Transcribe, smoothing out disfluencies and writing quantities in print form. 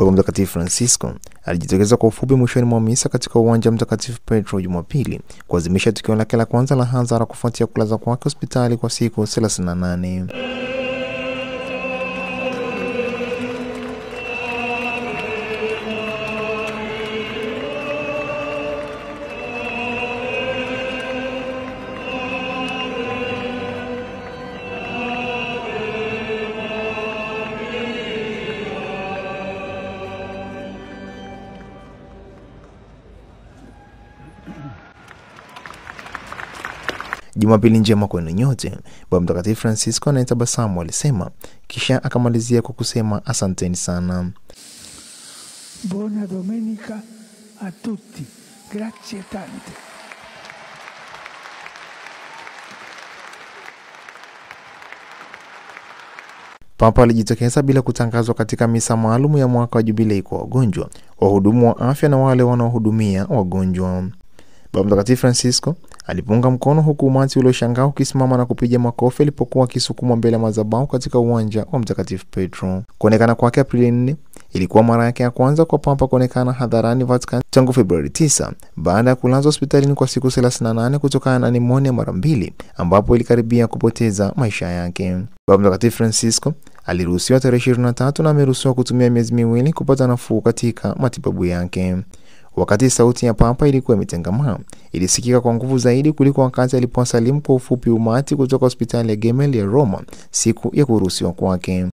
Baba Mtakatifu Francisco alijitokeza kwa ufupi mwishoni mwa misa katika uwanja Mtakatifu Petro Jumapili kuadhimisha tukio lake la kwanza la hadhara kufuatia kulaza kwake hospitali kwa siku 38. Jumapili njema kwenu nyote, Baba Mtakatifu Francisco anayetabasamu alisema, kisha akamalizia kwa kusema asanteni sana. Buona domenica a tutti. Grazie tante. Papa alijitokeza bila kutangazwa katika misa maalum ya mwaka wa jubilei kwa wagonjwa, wahudumu wa afya na wale wanaohudumia wagonjwa. Baba Mtakatifu Francisco alipunga mkono huku umati ulioshangaa ukisimama na kupiga makofi alipokuwa akisukumwa mbele ya madhabahu katika uwanja wa Mtakatifu Petro. Kuonekana kwake Aprili 4 ilikuwa mara yake ya kwanza kwa Papa kuonekana hadharani Vatican tangu Februari 9 baada ya kulazwa hospitalini kwa siku 38 kutokana na pneumonia mara 2 ambapo ilikaribia kupoteza maisha yake. Baba Mtakatifu Francisco aliruhusiwa tarehe 23 na ameruhusiwa kutumia miezi 2 kupata nafuu katika matibabu yake. Wakati sauti ya Papa ilikuwa imetengamaa, ilisikika kwa nguvu zaidi kuliko wakati alipowasalimu kwa ufupi umati kutoka hospitali ya Gemelli ya Roma siku ya kuruhusiwa kwake.